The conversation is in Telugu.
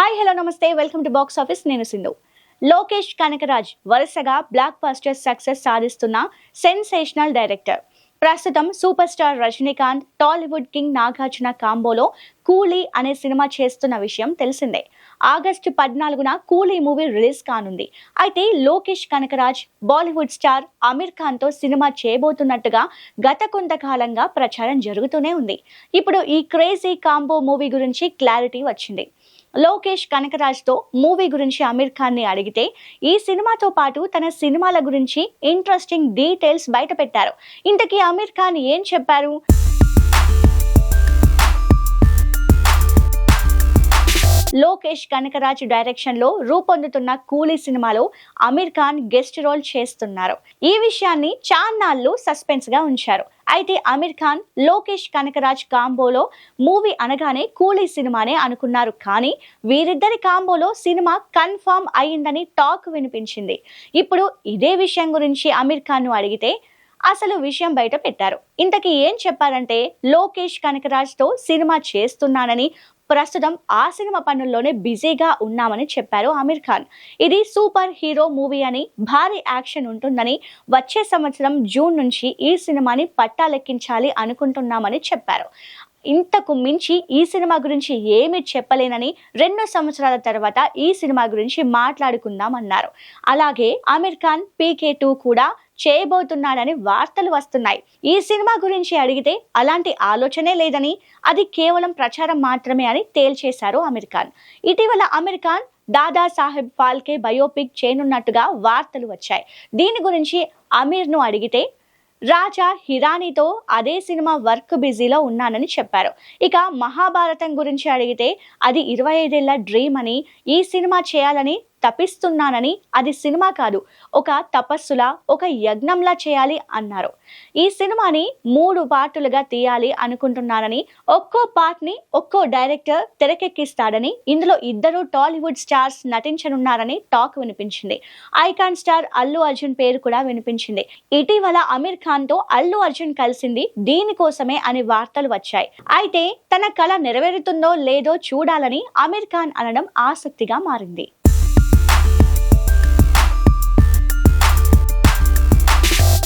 హాయ్ హలో నమస్తే వెల్కమ్ టు బాక్స్ ఆఫీస్. నేను సింధు. లోకేష్ కనకరాజ్ వరుసగా బ్లాక్ బస్టర్ సక్సెస్ సాధిస్తున్న సెన్సేషనల్ డైరెక్టర్. ప్రస్తుతం superstar Rajinikanth, Tollywood king Nagarjuna కాంబోలో కూలీ అనే సినిమా చేస్తున్న విషయం తెలిసిందే. ఆగస్టు 14న కూలీ మూవీ రిలీజ్ కానుంది. అయితే లోకేష్ కనకరాజ్ బాలీవుడ్ స్టార్ అమీర్ ఖాన్ తో సినిమా చేయబోతున్నట్టుగా గత కొంతకాలంగా ప్రచారం జరుగుతూనే ఉంది. ఇప్పుడు ఈ క్రేజీ కాంబో మూవీ గురించి క్లారిటీ వచ్చింది. లోకేష్ కనకరాజ్ తో మూవీ గురించి అమీర్ ఖాన్ ని అడిగితే ఈ సినిమాతో పాటు తన సినిమాల గురించి ఇంట్రెస్టింగ్ డీటెయిల్స్ బయట పెట్టారు. ఇంతకీ అమీర్ ఖాన్ ఏం చెప్పారు? లోకేష్ కనకరాజ్ డైరెక్షన్ లో రూపొందుతున్న కూలీ సినిమాలో అమీర్ ఖాన్ గెస్ట్ రోల్ చేస్తున్నారు. ఈ విషయాన్ని చాన్నాళ్లు సస్పెన్స్ గా ఉంచారు. అయితే అమీర్ ఖాన్, లోకేష్ కనకరాజ్ కాంబోలో మూవీ అనగానే కూలీ సినిమానే అనుకున్నారు. కానీ వీరిద్దరి కాంబోలో సినిమా కన్ఫర్మ్ అయిందని టాక్ వినిపించింది. ఇప్పుడు ఇదే విషయం గురించి అమీర్ ఖాన్ ను అడిగితే అసలు విషయం బయట పెట్టారు. ఇంతకీ ఏం చెప్పారంటే, లోకేష్ కనకరాజ్ తో సినిమా చేస్తున్నానని, ప్రస్తుతం ఆ సినిమా పనుల్లోనే బిజీగా ఉన్నామని చెప్పారు అమీర్ ఖాన్. ఇది సూపర్ హీరో మూవీ అని, భారీ యాక్షన్ ఉంటుందని, వచ్చే సంవత్సరం జూన్ నుంచి ఈ సినిమాని పట్టాలెక్కించాలి అనుకుంటున్నామని చెప్పారు. ఇంతకు మించి ఈ సినిమా గురించి ఏమీ చెప్పలేనని, 2 సంవత్సరాల తర్వాత ఈ సినిమా గురించి మాట్లాడుకుందామన్నారు. అలాగే అమీర్ ఖాన్ PK2 కూడా చేయబోతున్నాడని వార్తలు వస్తున్నాయి. ఈ సినిమా గురించి అడిగితే అలాంటి ఆలోచనే లేదని, అది కేవలం ప్రచారం మాత్రమే అని తేల్చేశారు అమీర్ ఖాన్. ఇటీవల అమీర్ ఖాన్ దాదా సాహెబ్ ఫాల్కే బయోపిక్ చేయనున్నట్టుగా వార్తలు వచ్చాయి. దీని గురించి అమీర్ ను అడిగితే రాజా హిరానీతో అదే సినిమా వర్క్ బిజీలో ఉన్నానని చెప్పారు. ఇక మహాభారతం గురించి అడిగితే అది 25 ఏళ్ల డ్రీమ్ అని, ఈ సినిమా చేయాలని తపిస్తున్నానని, అది సినిమా కాదు, ఒక తపస్సులా, ఒక యజ్ఞంలా చేయాలి అన్నారు. ఈ సినిమాని 3 పార్టులుగా తీయాలి అనుకుంటున్నానని, ఒక్కో పార్ట్ ని ఒక్కో డైరెక్టర్ తెరకెక్కిస్తాడని, ఇందులో 2 టాలీవుడ్ స్టార్స్ నటించనున్నారని టాక్ వినిపించింది. ఐకాన్ స్టార్ అల్లు అర్జున్ పేరు కూడా వినిపించింది. ఇటీవల అమీర్ ఖాన్ తో అల్లు అర్జున్ కలిసింది దీనికోసమే అని వార్తలు వచ్చాయి. అయితే తన కల నెరవేరుతుందో లేదో చూడాలని అమీర్ ఖాన్ అనడం ఆసక్తిగా మారింది.